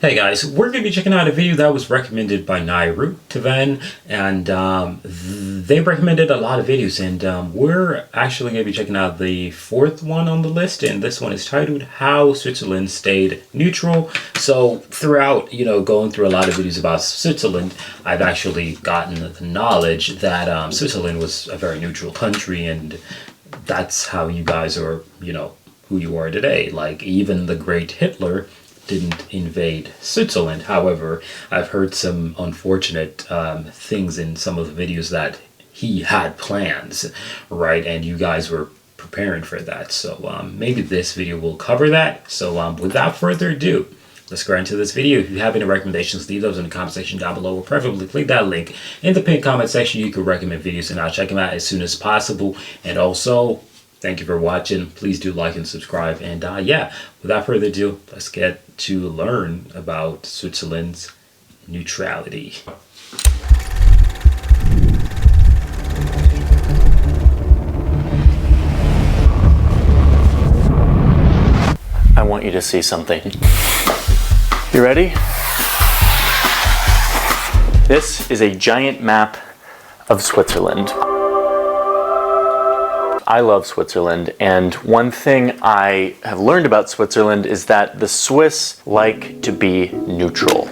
Hey guys, we're going to be checking out a video that was recommended by Nairu Tavan, and they recommended a lot of videos, and we're actually going to be checking out the fourth one on the list, and this one is titled How Switzerland Stayed Neutral. So throughout, going through a lot of videos about Switzerland, I've actually gotten the knowledge that Switzerland was a very neutral country, and that's how you guys are, who you are today. Like, even the great Hitler didn't invade Switzerland. However, I've heard some unfortunate things in some of the videos that he had plans, right? And you guys were preparing for that. So maybe this video will cover that. So without further ado, let's go into this video. If you have any recommendations, leave those in the comment section down below, or preferably click that link in the pinned comment section. You can recommend videos and I'll check them out as soon as possible. And also, thank you for watching. Please do like and subscribe. And yeah, without further ado, let's get to learn about Switzerland's neutrality. I want you to see something. You ready? This is a giant map of Switzerland. I love Switzerland, and one thing I have learned about Switzerland is that the Swiss like to be neutral.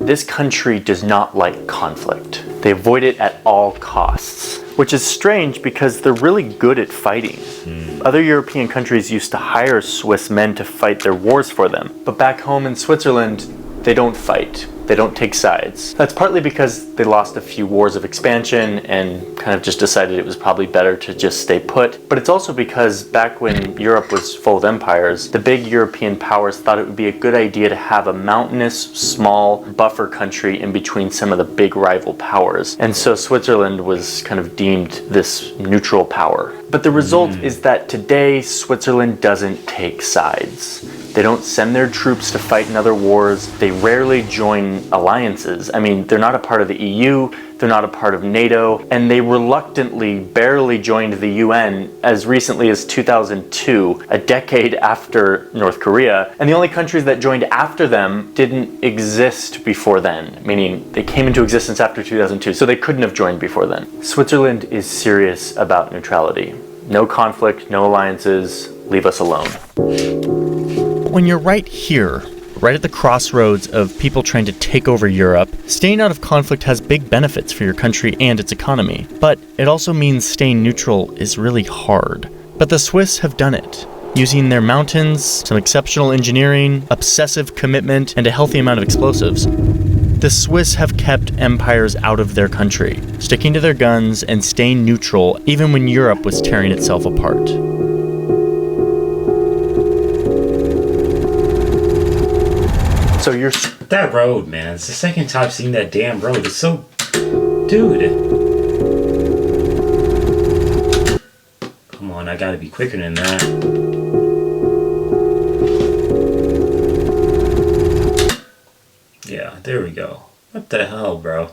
This country does not like conflict. They avoid it at all costs, which is strange because they're really good at fighting. Other European countries used to hire Swiss men to fight their wars for them, but back home in Switzerland, they don't fight. They don't take sides. That's partly because they lost a few wars of expansion and kind of just decided it was probably better to just stay put. But it's also because back when Europe was full of empires, the big European powers thought it would be a good idea to have a mountainous, small buffer country in between some of the big rival powers. And so Switzerland was kind of deemed this neutral power. But the result is that today Switzerland doesn't take sides. They don't send their troops to fight in other wars. They rarely join alliances. I mean, they're not a part of the EU, they're not a part of NATO, and they reluctantly barely joined the UN as recently as 2002, a decade after North Korea. And the only countries that joined after them didn't exist before then, meaning they came into existence after 2002, so they couldn't have joined before then. Switzerland is serious about neutrality. No conflict, no alliances, leave us alone. When you're right here, right at the crossroads of people trying to take over Europe, staying out of conflict has big benefits for your country and its economy. But it also means staying neutral is really hard. But the Swiss have done it, using their mountains, some exceptional engineering, obsessive commitment, and a healthy amount of explosives. The Swiss have kept empires out of their country, sticking to their guns and staying neutral even when Europe was tearing itself apart. So you're... That road, man. It's the second time I've seen that damn road. It's so... Dude. Come on, I gotta be quicker than that. Yeah, there we go. What the hell, bro?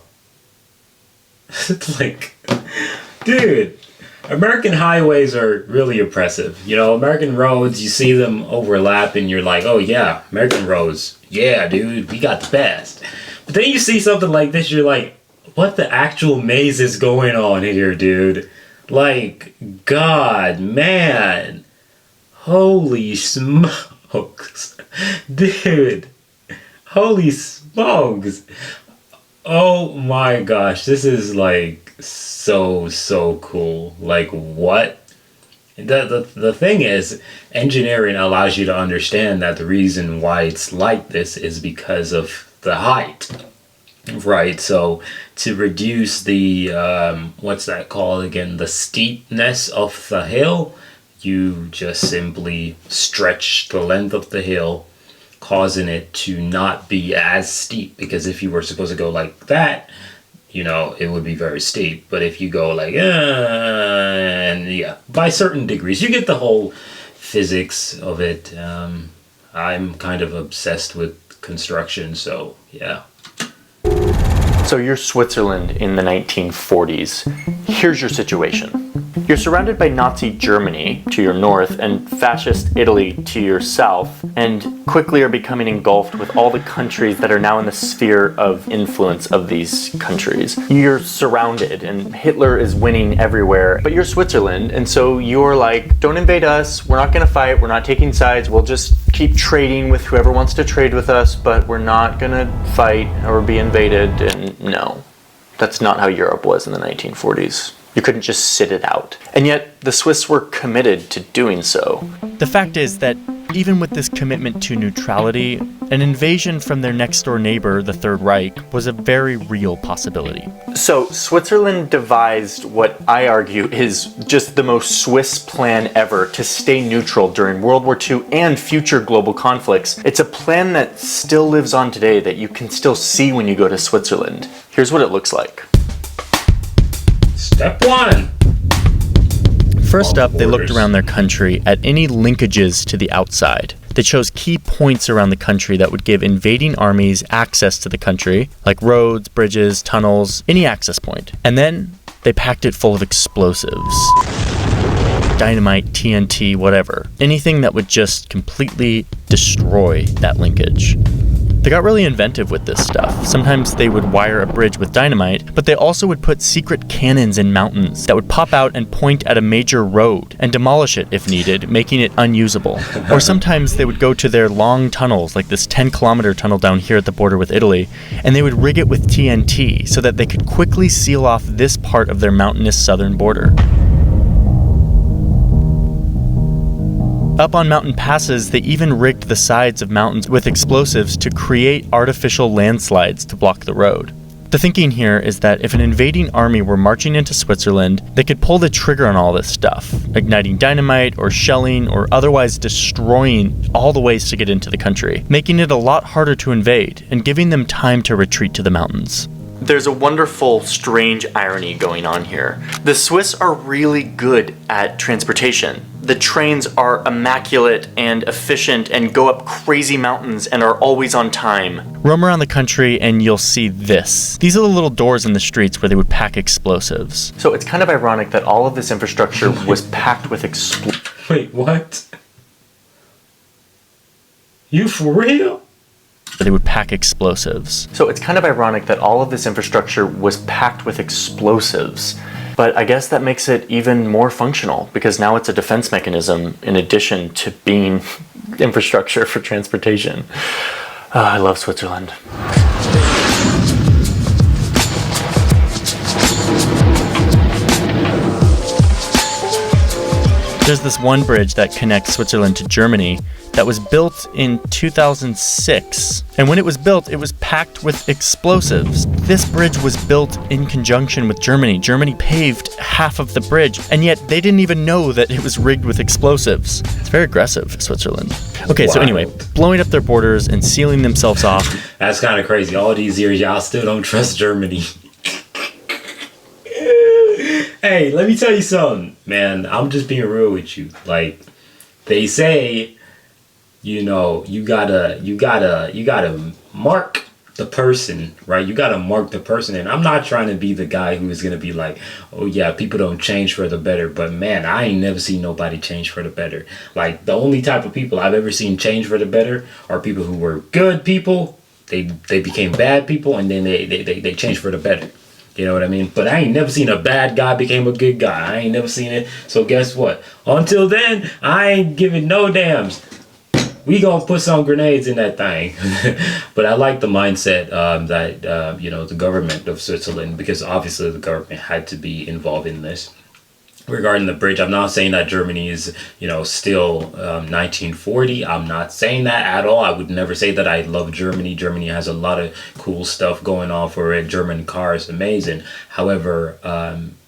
It's like... Dude. American highways are really oppressive. American roads, you see them overlap and you're like, oh yeah, American roads. Yeah, dude, we got the best. But then you see something like this, you're like, what the actual maze is going on here, dude? Like, God, man. Holy smokes. Dude. Holy smokes. Oh my gosh, this is like so cool. Like, what? The thing is, engineering allows you to understand that the reason why it's like this is because of the height, right? So to reduce the what's that called again, the steepness of the hill, you just simply stretch the length of the hill, causing it to not be as steep, because if you were supposed to go like that, it would be very steep. But if you go like, and yeah, by certain degrees, you get the whole physics of it. I'm kind of obsessed with construction, so yeah. So you're Switzerland in the 1940s. Here's your situation. You're surrounded by Nazi Germany to your north and fascist Italy to your south, and quickly are becoming engulfed with all the countries that are now in the sphere of influence of these countries. You're surrounded and Hitler is winning everywhere, but you're Switzerland, and so you're like, don't invade us, we're not gonna fight, we're not taking sides, we'll just keep trading with whoever wants to trade with us, but we're not gonna fight or be invaded. And no, that's not how Europe was in the 1940s. You couldn't just sit it out. And yet, the Swiss were committed to doing so. The fact is that even with this commitment to neutrality, an invasion from their next-door neighbor, the Third Reich, was a very real possibility. So, Switzerland devised what I argue is just the most Swiss plan ever to stay neutral during World War II and future global conflicts. It's a plan that still lives on today that you can still see when you go to Switzerland. Here's what it looks like. Step one. First up, they looked around their country at any linkages to the outside. They chose key points around the country that would give invading armies access to the country, like roads, bridges, tunnels, any access point. And then they packed it full of explosives. Dynamite, TNT, whatever. Anything that would just completely destroy that linkage. They got really inventive with this stuff. Sometimes they would wire a bridge with dynamite, but they also would put secret cannons in mountains that would pop out and point at a major road and demolish it if needed, making it unusable. Or sometimes they would go to their long tunnels, like this 10-kilometer tunnel down here at the border with Italy, and they would rig it with TNT so that they could quickly seal off this part of their mountainous southern border. Up on mountain passes, they even rigged the sides of mountains with explosives to create artificial landslides to block the road. The thinking here is that if an invading army were marching into Switzerland, they could pull the trigger on all this stuff, igniting dynamite or shelling or otherwise destroying all the ways to get into the country, making it a lot harder to invade and giving them time to retreat to the mountains. There's a wonderful, strange irony going on here. The Swiss are really good at transportation. The trains are immaculate and efficient and go up crazy mountains and are always on time. Roam around the country and you'll see this. These are the little doors in the streets where they would pack explosives. So it's kind of ironic that all of this infrastructure was packed with explosives. Wait, what? You for real? They would pack explosives. So it's kind of ironic that all of this infrastructure was packed with explosives. But I guess that makes it even more functional because now it's a defense mechanism in addition to being infrastructure for transportation. I love Switzerland. There's this one bridge that connects Switzerland to Germany that was built in 2006. And when it was built, it was packed with explosives. This bridge was built in conjunction with Germany. Germany paved half of the bridge, and yet they didn't even know that it was rigged with explosives. It's very aggressive, Switzerland. Okay, so anyway, blowing up their borders and sealing themselves off. That's kind of crazy. All these years, y'all still don't trust Germany. Hey, let me tell you something, man. I'm just being real with you. Like, they say, you know, you gotta mark the person, right? You gotta mark the person. And I'm not trying to be the guy who is gonna be like, oh yeah, people don't change for the better. But man, I ain't never seen nobody change for the better. Like, the only type of people I've ever seen change for the better are people who were good people. They became bad people, and then they changed for the better. You know what I mean? But I ain't never seen a bad guy became a good guy. I ain't never seen it. So guess what? Until then, I ain't giving no dams. We gonna put some grenades in that thing. But I like the mindset that you know, the government of Switzerland, because obviously the government had to be involved in this. Regarding the bridge, I'm not saying that Germany is, you know, still 1940. I'm not saying that at all. I would never say that I love Germany. Germany has a lot of cool stuff going on for it. German cars, amazing. However,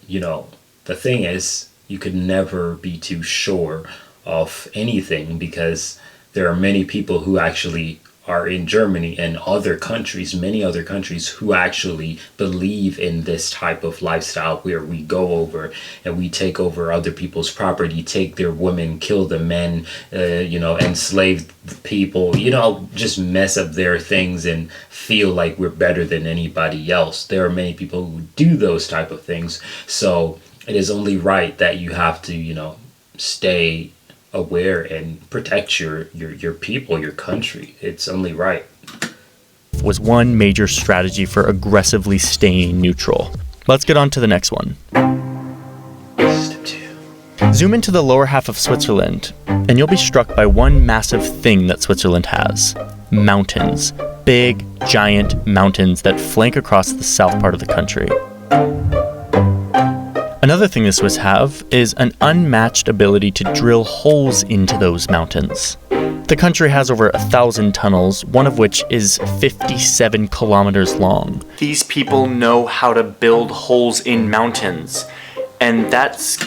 you know, the thing is, you could never be too sure of anything because there are many people who actually are in Germany and other countries, many other countries, who actually believe in this type of lifestyle where we go over and we take over other people's property, take their women, kill the men, enslave the people, just mess up their things and feel like we're better than anybody else. There are many people who do those type of things. So it is only right that you have to, stay aware and protect your people, your country. It's only right. Was one major strategy for aggressively staying neutral. Let's get on to the next one. Step 2. Zoom into the lower half of Switzerland, and you'll be struck by one massive thing that Switzerland has. Mountains. Big, giant mountains that flank across the south part of the country. Another thing the Swiss have is an unmatched ability to drill holes into those mountains. The country has over 1,000 tunnels, one of which is 57 kilometers long. These people know how to build holes in mountains, and that's...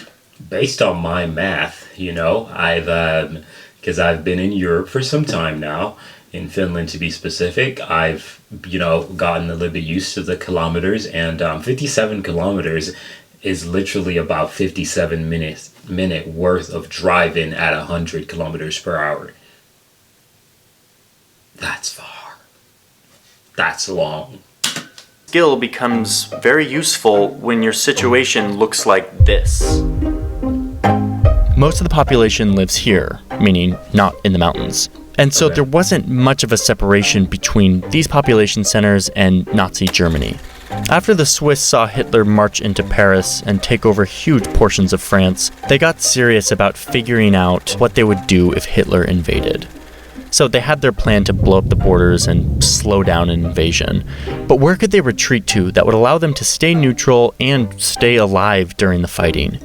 Based on my math, because I've been in Europe for some time now, in Finland to be specific, I've, gotten a little bit used to the kilometers, and 57 kilometers is literally about 57 minute worth of driving at 100 kilometers per hour. That's far. That's long. Skill becomes very useful when your situation looks like this. Most of the population lives here, meaning not in the mountains. And so there wasn't much of a separation between these population centers and Nazi Germany. After the Swiss saw Hitler march into Paris and take over huge portions of France, they got serious about figuring out what they would do if Hitler invaded. So they had their plan to blow up the borders and slow down an invasion. But where could they retreat to that would allow them to stay neutral and stay alive during the fighting?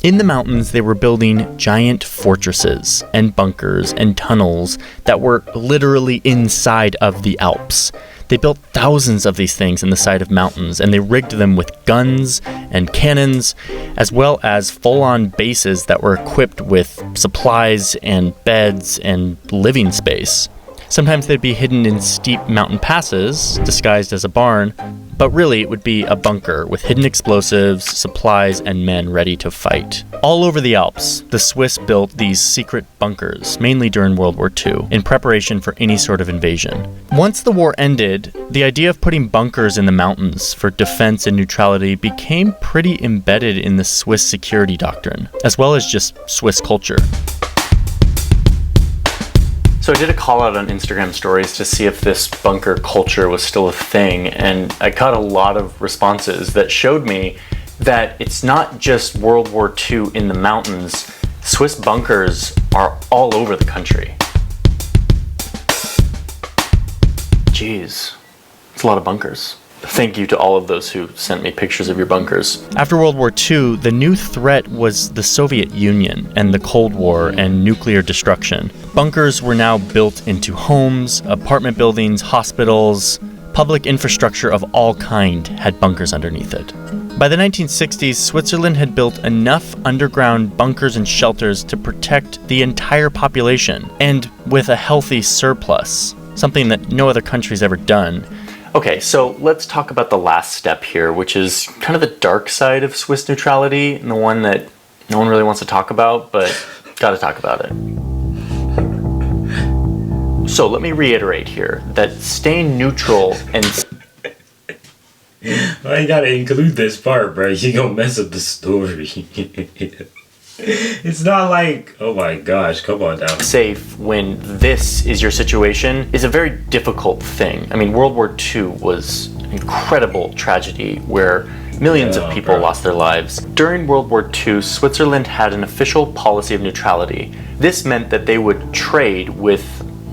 In the mountains, they were building giant fortresses and bunkers and tunnels that were literally inside of the Alps. They built thousands of these things in the side of mountains, and they rigged them with guns and cannons, as well as full-on bases that were equipped with supplies and beds and living space. Sometimes they'd be hidden in steep mountain passes, disguised as a barn, but really it would be a bunker with hidden explosives, supplies, and men ready to fight. All over the Alps, the Swiss built these secret bunkers, mainly during World War II, in preparation for any sort of invasion. Once the war ended, the idea of putting bunkers in the mountains for defense and neutrality became pretty embedded in the Swiss security doctrine, as well as just Swiss culture. So I did a call out on Instagram stories to see if this bunker culture was still a thing, and I got a lot of responses that showed me that it's not just World War II in the mountains. Swiss bunkers are all over the country. Jeez, it's a lot of bunkers. Thank you to all of those who sent me pictures of your bunkers. After World War II, the new threat was the Soviet Union and the Cold War and nuclear destruction. Bunkers were now built into homes, apartment buildings, hospitals. Public infrastructure of all kind had bunkers underneath it. By the 1960s, Switzerland had built enough underground bunkers and shelters to protect the entire population, and with a healthy surplus, something that no other country's ever done. Okay, so let's talk about the last step here, which is kind of the dark side of Swiss neutrality, and the one that no one really wants to talk about, but gotta talk about it. So let me reiterate here that staying neutral and... Well, you gotta include this part, bro. You gonna mess up the story. It's not like, oh my gosh, come on now. Safe when this is your situation is a very difficult thing. I mean, World War II was an incredible tragedy where millions of people lost their lives. During World War II, Switzerland had an official policy of neutrality. This meant that they would trade with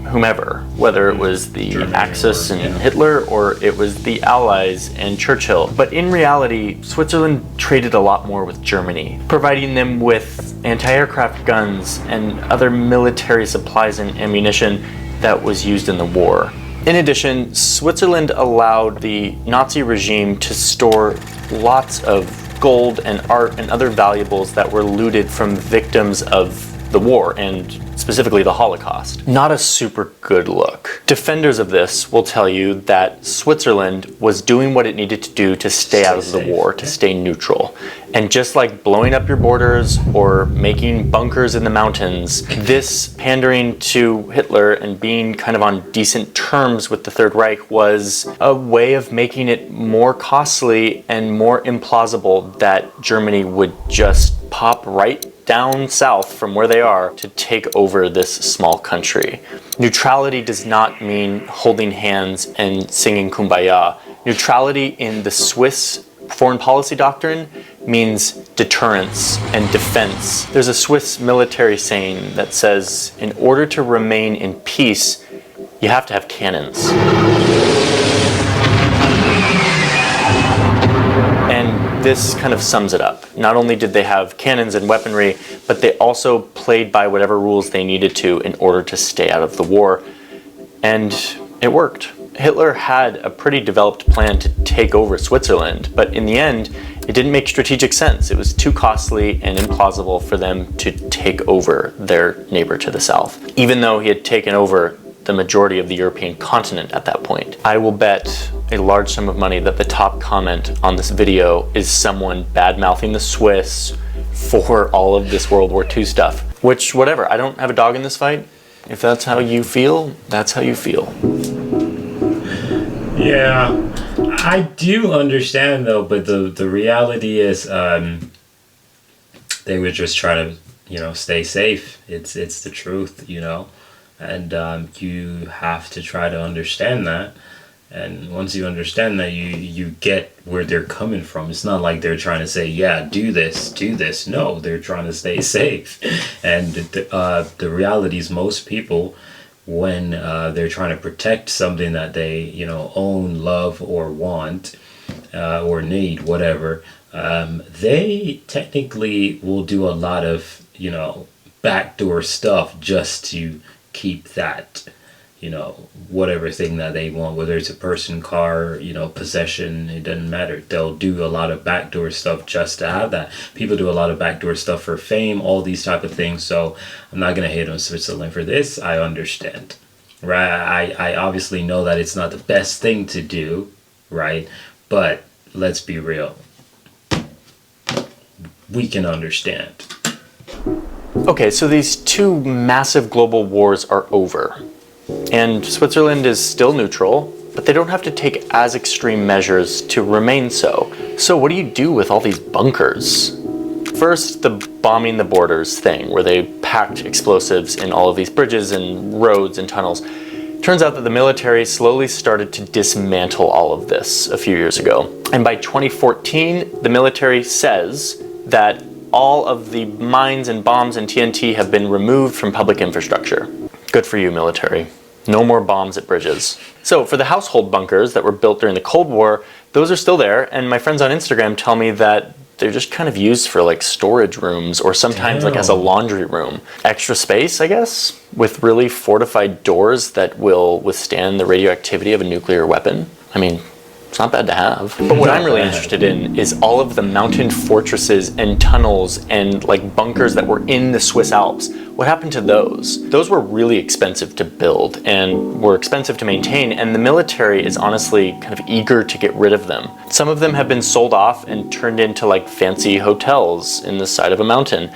whomever, whether it was the Germany Axis and Hitler or it was the Allies and Churchill. But in reality, Switzerland traded a lot more with Germany, providing them with anti-aircraft guns and other military supplies and ammunition that was used in the war. In addition, Switzerland allowed the Nazi regime to store lots of gold and art and other valuables that were looted from victims of the war, and specifically the Holocaust. Not a super good look. Defenders of this will tell you that Switzerland was doing what it needed to do to stay out of the war, to stay neutral. And just like blowing up your borders or making bunkers in the mountains, this pandering to Hitler and being kind of on decent terms with the Third Reich was a way of making it more costly and more implausible that Germany would just pop right down south from where they are to take over this small country. Neutrality does not mean holding hands and singing Kumbaya. Neutrality in the Swiss foreign policy doctrine means deterrence and defense. There's a Swiss military saying that says, in order to remain in peace, you have to have cannons. And this kind of sums it up. Not only did they have cannons and weaponry, but they also played by whatever rules they needed to in order to stay out of the war. And it worked. Hitler had a pretty developed plan to take over Switzerland, but in the end, it didn't make strategic sense. It was too costly and implausible for them to take over their neighbor to the south, even though he had taken over the majority of the European continent at that point. I will bet a large sum of money that the top comment on this video is someone bad-mouthing the Swiss for all of this World War II stuff. Which, whatever, I don't have a dog in this fight. If that's how you feel, that's how you feel. Yeah, I do understand though, but the reality is they were just trying to, stay safe. It's the truth, and you have to try to understand that. And once you understand that, you get where they're coming from. It's not like they're trying to say, yeah, do this. No, they're trying to stay safe. And the reality is most people, when they're trying to protect something that they, own, love, or want, or need, whatever, they technically will do a lot of, backdoor stuff just to keep that, whatever thing that they want, whether it's a person, car, possession, it doesn't matter. They'll do a lot of backdoor stuff just to have that. People do a lot of backdoor stuff for fame, all these type of things. So I'm not going to hate on Switzerland for this. I understand, right? I obviously know that it's not the best thing to do, right? But let's be real. We can understand. Okay, so these two massive global wars are over. And Switzerland is still neutral, but they don't have to take as extreme measures to remain so. So what do you do with all these bunkers? First, the bombing the borders thing, where they packed explosives in all of these bridges and roads and tunnels. Turns out that the military slowly started to dismantle all of this a few years ago. And by 2014, the military says that all of the mines and bombs and TNT have been removed from public infrastructure. Good for you, military. No more bombs at bridges. So for the household bunkers that were built during the Cold War, those are still there, and my friends on Instagram tell me that they're just kind of used for like storage rooms or sometimes like as a laundry room. Extra space, I guess, with really fortified doors that will withstand the radioactivity of a nuclear weapon. I mean, it's not bad to have. But what I'm really interested in is all of the mountain fortresses and tunnels and like bunkers that were in the Swiss Alps. What happened to those? Those were really expensive to build and were expensive to maintain, and the military is honestly kind of eager to get rid of them. Some of them have been sold off and turned into like fancy hotels in the side of a mountain.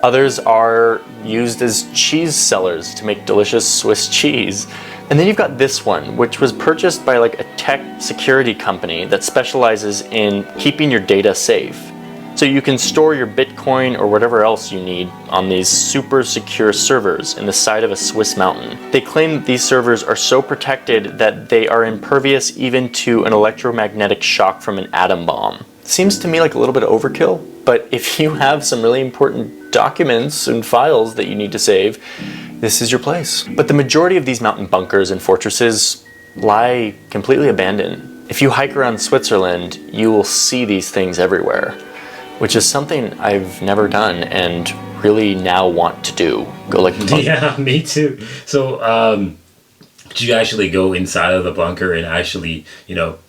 Others are used as cheese cellars to make delicious Swiss cheese. And then you've got this one, which was purchased by like a tech security company that specializes in keeping your data safe. So you can store your Bitcoin or whatever else you need on these super secure servers in the side of a Swiss mountain. They claim that these servers are so protected that they are impervious even to an electromagnetic shock from an atom bomb. Seems to me like a little bit of overkill, but if you have some really important documents and files that you need to save, this is your place. But the majority of these mountain bunkers and fortresses lie completely abandoned. If you hike around Switzerland, you will see these things everywhere, which is something I've never done and really now want to do. Go like bunker. Yeah, me too. So, did you actually go inside of the bunker and actually,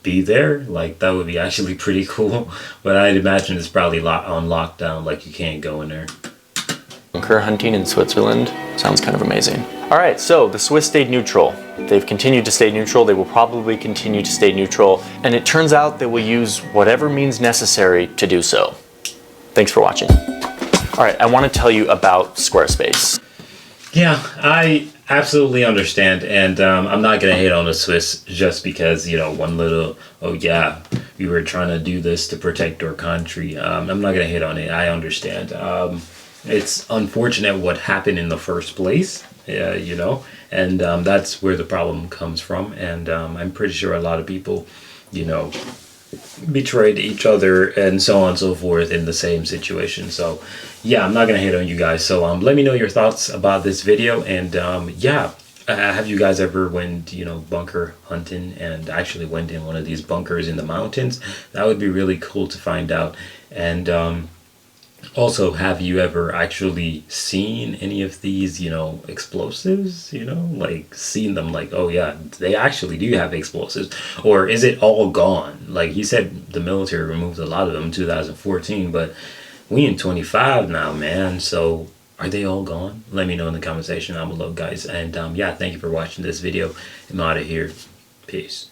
be there? Like, that would be actually pretty cool. But I'd imagine it's probably on lockdown, like you can't go in there. Bunker hunting in Switzerland sounds kind of amazing. All right, so the Swiss stayed neutral. They've continued to stay neutral. They will probably continue to stay neutral. And it turns out they will use whatever means necessary to do so. Thanks for watching. All right, I want to tell you about Squarespace. Yeah, I absolutely understand, and I'm not gonna hate on the Swiss just because, you know, one little, oh yeah, we were trying to do this to protect our country. I'm not gonna hate on it. I understand. It's unfortunate what happened in the first place, you know, and that's where the problem comes from. And I'm pretty sure a lot of people, you know, betrayed each other and so on and so forth in the same situation. So yeah, I'm not gonna hate on you guys. So let me know your thoughts about this video. And yeah, have you guys ever went, you know, bunker hunting and actually went in one of these bunkers in the mountains? That would be really cool to find out. And also, have you ever actually seen any of these, you know, explosives, you know, like seen them like, oh yeah, they actually do have explosives? Or is it all gone? Like he said, the military removed a lot of them in 2014, but we in 25 now, man. So are they all gone? Let me know in the comment section down below, guys. And yeah, thank you for watching this video. I'm out of here. Peace.